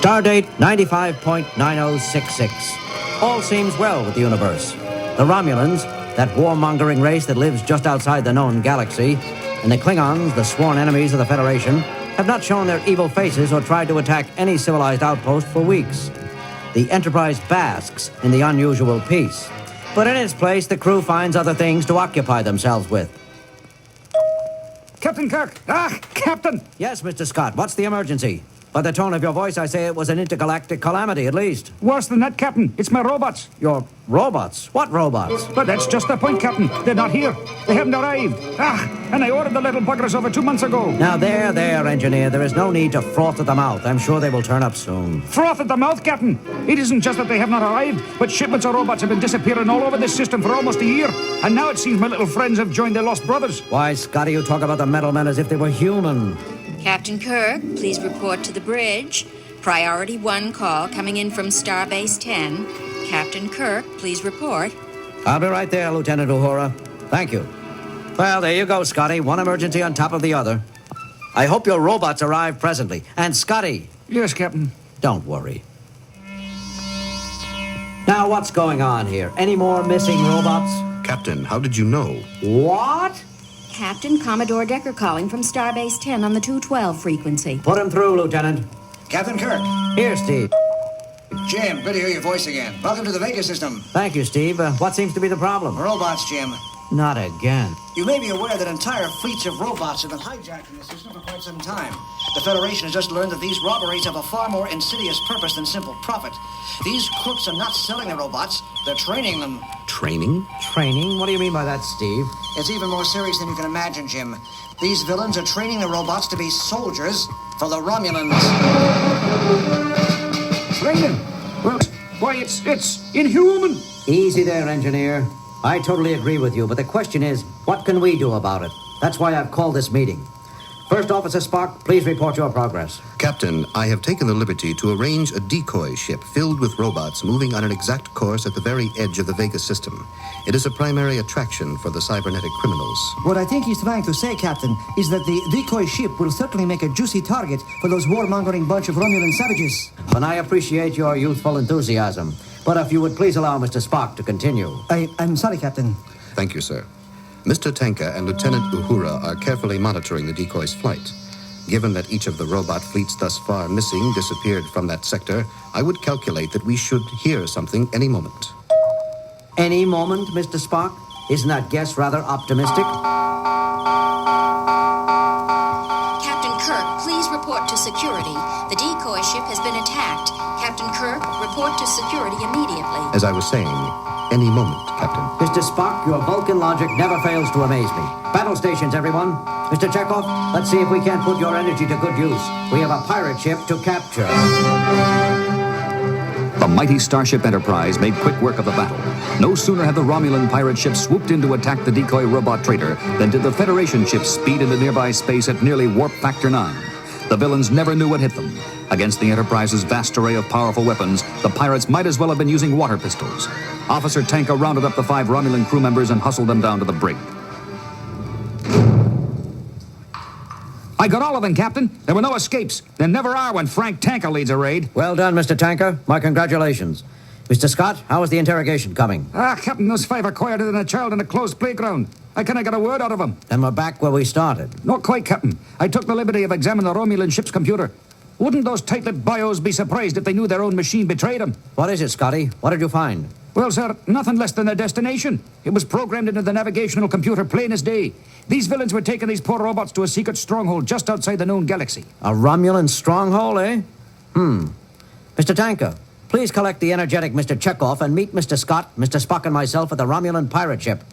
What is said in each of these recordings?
Stardate 95.9066. All seems well with the universe. The Romulans, that warmongering race that lives just outside the known galaxy, and the Klingons, the sworn enemies of the Federation, have not shown their evil faces or tried to attack any civilized outpost for weeks. The Enterprise basks in the unusual peace. But in its place, the crew finds other things to occupy themselves with. Captain Kirk! Captain! Yes, Mr. Scott, what's the emergency? By the tone of your voice, I say it was an intergalactic calamity, at least. Worse than that, Captain. It's my robots. Your robots? What robots? But that's just the point, Captain. They're not here. They haven't arrived. And I ordered the little buggers over 2 months ago. Now, there, engineer. There is no need to froth at the mouth. I'm sure they will turn up soon. Froth at the mouth, Captain? It isn't just that they have not arrived, but shipments of robots have been disappearing all over this system for almost a year. And now it seems my little friends have joined their lost brothers. Why, Scotty, you talk about the metal men as if they were human. Captain Kirk, please report to the bridge. Priority 1 call coming in from Starbase 10. Captain Kirk, please report. I'll be right there, Lieutenant Uhura. Thank you. Well, there you go, Scotty. One emergency on top of the other. I hope your robots arrive presently. And Scotty... Yes, Captain. Don't worry. Now, what's going on here? Any more missing robots? Captain, how did you know? What? Captain Commodore Decker calling from Starbase 10 on the 212 frequency. Put him through, Lieutenant. Captain Kirk. Here, Steve. Jim, good to hear your voice again. Welcome to the Vega system. Thank you, Steve. What seems to be the problem? Robots, Jim. Not again. You may be aware that entire fleets of robots have been hijacking the system for quite some time. The Federation has just learned that these robberies have a far more insidious purpose than simple profit. These crooks are not selling the robots, they're training them. Training? Training? What do you mean by that, Steve? It's even more serious than you can imagine, Jim. These villains are training the robots to be soldiers for the Romulans. Training? Well, why, it's inhuman. Easy there, engineer. I totally agree with you, but the question is, what can we do about it? That's why I've called this meeting. First Officer Spock, please report your progress. Captain, I have taken the liberty to arrange a decoy ship filled with robots moving on an exact course at the very edge of the Vega system. It is a primary attraction for the cybernetic criminals. What I think he's trying to say, Captain, is that the decoy ship will certainly make a juicy target for those warmongering bunch of Romulan savages. And I appreciate your youthful enthusiasm. But if you would please allow Mr. Spock to continue. I'm sorry, Captain. Thank you, sir. Mr. Tanka and Lieutenant Uhura are carefully monitoring the decoy's flight. Given that each of the robot fleets thus far missing disappeared from that sector, I would calculate that we should hear something any moment. Any moment, Mr. Spock? Isn't that guess rather optimistic? Captain Kirk, please report to security. The decoy ship has been attacked. Captain Kirk, report to security immediately. As I was saying, any moment, Captain. Mr. Spock, your Vulcan logic never fails to amaze me. Battle stations, everyone. Mr. Chekhov, let's see if we can't put your energy to good use. We have a pirate ship to capture. The mighty Starship Enterprise made quick work of the battle. No sooner had the Romulan pirate ship swooped in to attack the decoy robot trader than did the Federation ship speed into nearby space at nearly warp factor 9. The villains never knew what hit them. Against the Enterprise's vast array of powerful weapons, the pirates might as well have been using water pistols. Officer Tanka rounded up the 5 Romulan crew members and hustled them down to the brig. I got all of them, Captain. There were no escapes. There never are when Frank Tanka leads a raid. Well done, Mr. Tanka. My congratulations. Mr. Scott, how is the interrogation coming? Captain, those 5 are quieter than a child in a closed playground. I cannot get a word out of them. Then we're back where we started. Not quite, Captain. I took the liberty of examining the Romulan ship's computer. Wouldn't those tight-lipped bios be surprised if they knew their own machine betrayed them? What is it, Scotty? What did you find? Well, sir, nothing less than their destination. It was programmed into the navigational computer plain as day. These villains were taking these poor robots to a secret stronghold just outside the known galaxy. A Romulan stronghold, eh? Mr. Tanka, please collect the energetic Mr. Chekhov and meet Mr. Scott, Mr. Spock, and myself at the Romulan pirate ship.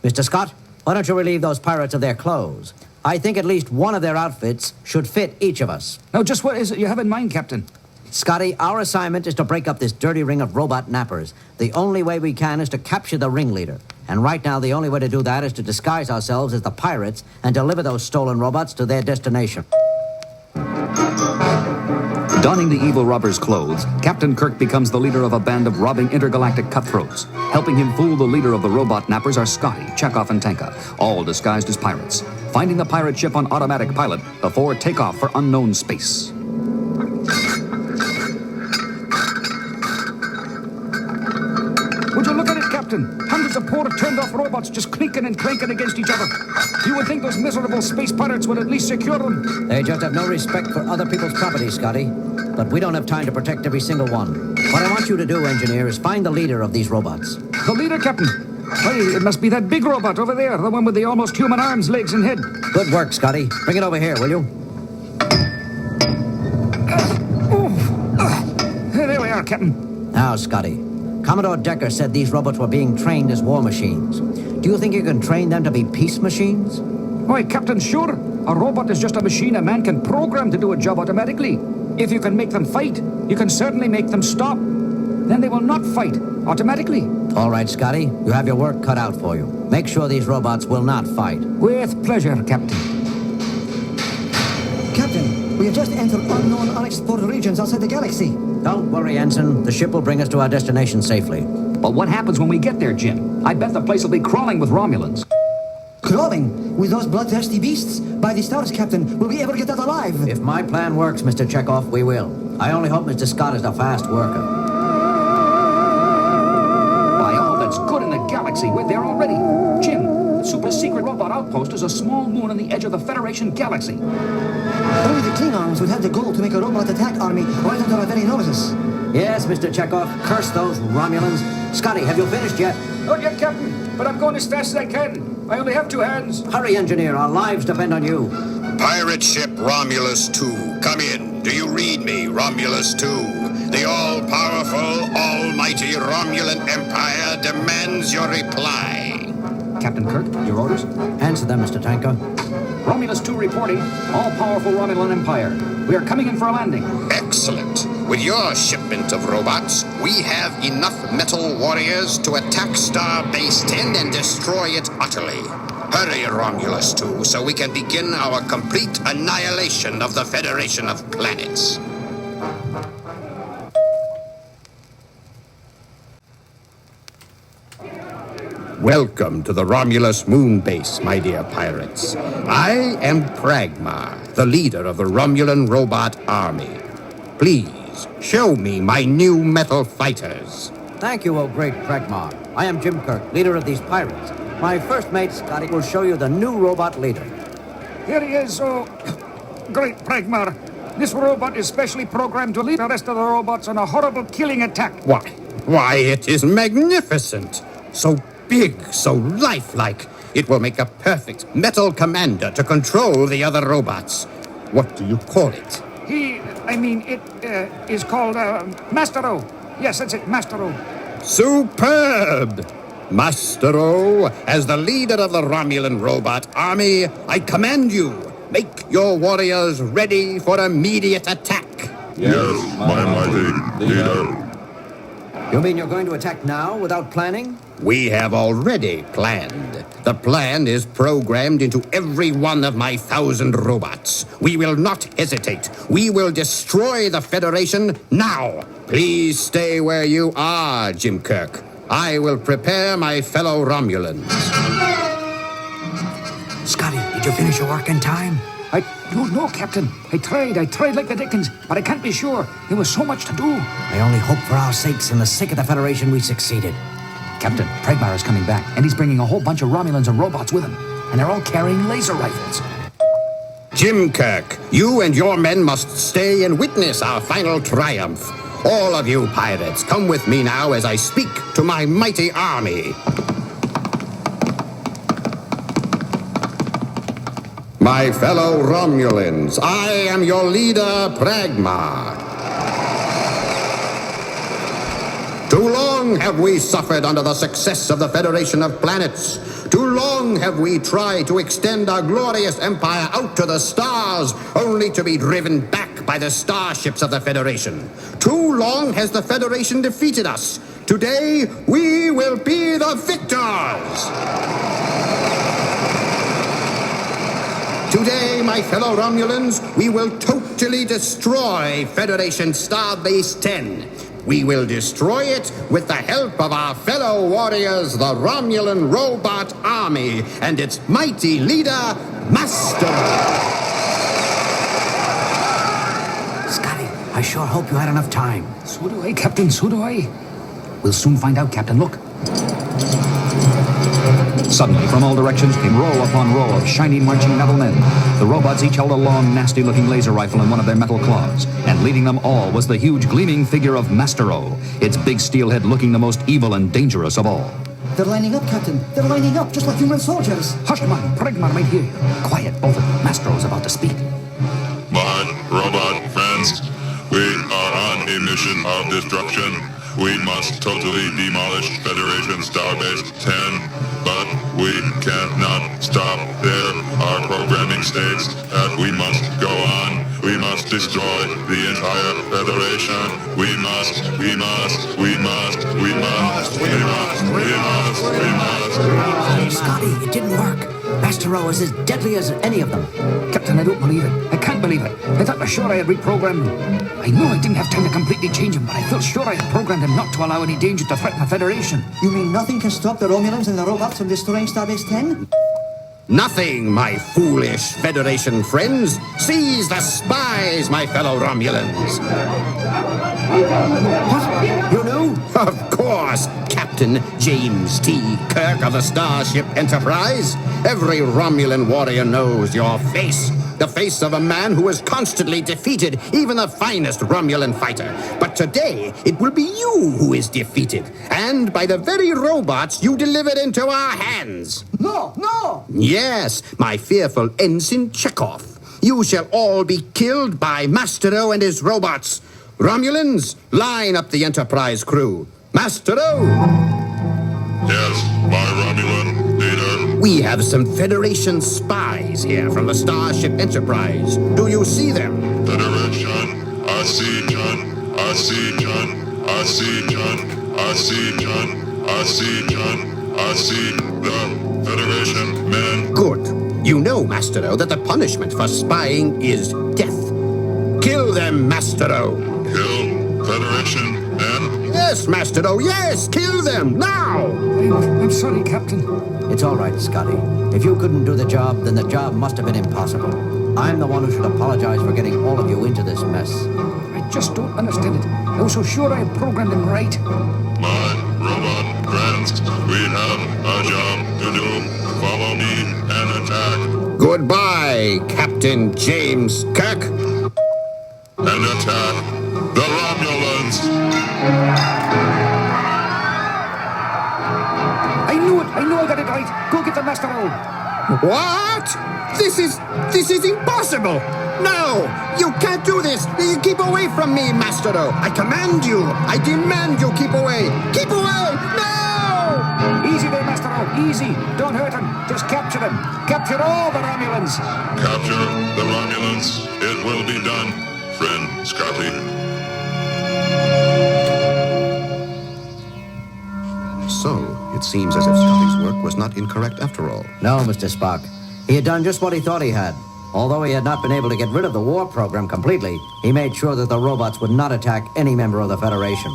Mr. Scott, why don't you relieve those pirates of their clothes? I think at least one of their outfits should fit each of us. Now, just what is it you have in mind, Captain? Scotty, our assignment is to break up this dirty ring of robot nappers. The only way we can is to capture the ringleader. And right now, the only way to do that is to disguise ourselves as the pirates and deliver those stolen robots to their destination. Donning the evil robber's clothes, Captain Kirk becomes the leader of a band of robbing intergalactic cutthroats. Helping him fool the leader of the robot nappers are Scotty, Chekhov, and Tanka, all disguised as pirates. Finding the pirate ship on automatic pilot before takeoff for unknown space. turned-off robots just clinking and clanking against each other. You would think those miserable space pirates would at least secure them. They just have no respect for other people's property, Scotty. But we don't have time to protect every single one. What I want you to do, engineer, is find the leader of these robots. The leader, Captain? Why, it must be that big robot over there, the one with the almost human arms, legs, and head. Good work, Scotty. Bring it over here, will you? There we are, Captain. Now, Scotty. Commodore Decker said these robots were being trained as war machines. Do you think you can train them to be peace machines? Why, Captain, sure. A robot is just a machine a man can program to do a job automatically. If you can make them fight, you can certainly make them stop. Then they will not fight automatically. All right, Scotty. You have your work cut out for you. Make sure these robots will not fight. With pleasure, Captain. Captain, we have just entered unknown unexplored regions outside the galaxy. Don't worry, Ensign. The ship will bring us to our destination safely. But what happens when we get there, Jim? I bet the place will be crawling with Romulans. Crawling with those bloodthirsty beasts? By the stars, Captain, will we ever get out alive? If my plan works, Mr. Chekhov, we will. I only hope Mr. Scott is a fast worker. By all that's good in the galaxy, we're there already. Jim, the super secret robot outpost is a small moon on the edge of the Federation galaxy. Only the Klingons would have the goal to make a robot attack army right under our very noses. Yes, Mr. Chekhov. Curse those Romulans. Scotty, have you finished yet? Not yet, Captain, but I'm going as fast as I can. I only have 2 hands. Hurry, engineer. Our lives depend on you. Pirate ship Romulus 2, come in. Do you read me, Romulus 2? The all-powerful, almighty Romulan Empire demands your reply. Captain Kirk, your orders? Answer them, Mr. Tanker. Romulus 2 reporting. All-powerful Romulan Empire. We are coming in for a landing. Excellent. With your shipment of robots, we have enough metal warriors to attack Starbase 10 and destroy it utterly. Hurry, Romulus 2, so we can begin our complete annihilation of the Federation of Planets. Welcome to the Romulus moon base, my dear pirates. I am Pragma, the leader of the Romulan robot army. Please, show me my new metal fighters. Thank you, O great Pragma. I am Jim Kirk, leader of these pirates. My first mate, Scotty, will show you the new robot leader. Here he is, oh, great Pragmar. This robot is specially programmed to lead the rest of the robots on a horrible killing attack. Why, it is magnificent. So big, so lifelike. It will make a perfect metal commander to control the other robots. What do you call it? It is called, Mastero. Yes, that's it, Mastero. Superb! Mastero, as the leader of the Romulan robot army, I command you, make your warriors ready for immediate attack. Yes, my mighty leader. You mean you're going to attack now without planning? We have already planned. The plan is programmed into every one of my 1,000 robots. We will not hesitate. We will destroy the Federation now. Please stay where you are, Jim Kirk. I will prepare my fellow Romulans. Scotty, did you finish your work in time? I don't know, Captain. I tried like the Dickens, but I can't be sure. There was so much to do. I only hope for our sakes and the sake of the Federation we succeeded. Captain, Pragmar is coming back, and he's bringing a whole bunch of Romulans and robots with him. And they're all carrying laser rifles. Jim Kirk, you and your men must stay and witness our final triumph. All of you pirates, come with me now as I speak to my mighty army. My fellow Romulans, I am your leader, Pragma. Too long have we suffered under the success of the Federation of Planets. Too long have we tried to extend our glorious empire out to the stars, only to be driven back by the starships of the Federation. Too long has the Federation defeated us. Today, we will be the victors! Today, my fellow Romulans, we will totally destroy Federation Starbase 10. We will destroy it with the help of our fellow warriors, the Romulan Robot Army, and its mighty leader, Mastero. Scotty, I sure hope you had enough time. So do I, Captain, so do I. We'll soon find out, Captain. Look. Suddenly, from all directions came row upon row of shiny marching metal men. The robots each held a long, nasty-looking laser rifle in one of their metal claws, and leading them all was the huge, gleaming figure of Master-O, its big steel head looking the most evil and dangerous of all. They're lining up, Captain. They're lining up, just like human soldiers. Hush, man. Prigman might hear you. Quiet, both of you. Master-O's about to speak. My robot friends, we are on a mission of destruction. We must totally demolish Federation Starbase 10, but we cannot stop there. Our programming states that we must go on. We must destroy the entire Federation. We must. Scotty, it didn't work. Master-O is as deadly as any of them. Captain, I don't believe it. I can't believe it. I thought for sure I had reprogrammed him. I know I didn't have time to completely change him, but I felt sure I had programmed him not to allow any danger to threaten the Federation. You mean nothing can stop the Romulans and the robots from destroying Starbase 10? Nothing, my foolish Federation friends. Seize the spies, my fellow Romulans. What? You knew? Of course, Captain James T. Kirk of the Starship Enterprise. Every Romulan warrior knows your face. The face of a man who has constantly defeated even the finest Romulan fighter. But today, it will be you who is defeated. And by the very robots you delivered into our hands. No, no! Yes, my fearful Ensign Chekhov. You shall all be killed by Master-O and his robots. Romulans, line up the Enterprise crew. Master-O! Yes, my Romulan leader. We have some Federation spies here from the Starship Enterprise. Do you see them? Federation, I see John. I see John. I see John. I see John. I see John. I see the Federation men. Good. You know, Master-O, that the punishment for spying is death. Kill them, Master-O. Kill Federation men? Yes, Master-O, yes! Kill them, now! I'm sorry, Captain. It's all right, Scotty. If you couldn't do the job, then the job must have been impossible. I'm the one who should apologize for getting all of you into this mess. I just don't understand it. I was so sure I had programmed him right. My robot friends, we have a job to do. Follow me and attack. Goodbye, Captain James Kirk. And attack the Romulans. I knew it. I knew I got it right. Go get the Master-O. What? This is impossible! No! You can't do this! You keep away from me, Master-O! I command you! I demand you keep away! Keep away! No! Easy there, Master-O. Easy. Don't hurt him. Just capture him. Capture all the Romulans. Capture the Romulans. It will be done, friend Scotty. So, it seems as if Scotty's work was not incorrect after all. No, Mr. Spock. He had done just what he thought he had. Although he had not been able to get rid of the war program completely, he made sure that the robots would not attack any member of the Federation.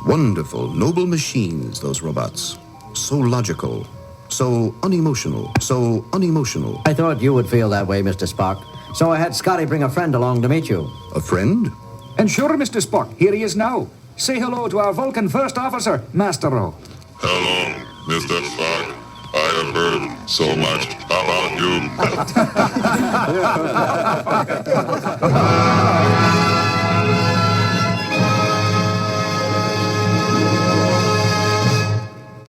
Wonderful, noble machines, those robots. So logical, so unemotional, so unemotional. I thought you would feel that way, Mr. Spock. So I had Scotty bring a friend along to meet you. A friend? And sure, Mr. Spock, here he is now. Say hello to our Vulcan First Officer, Master-O. Hello, Mr. Spock. I have heard so much about you.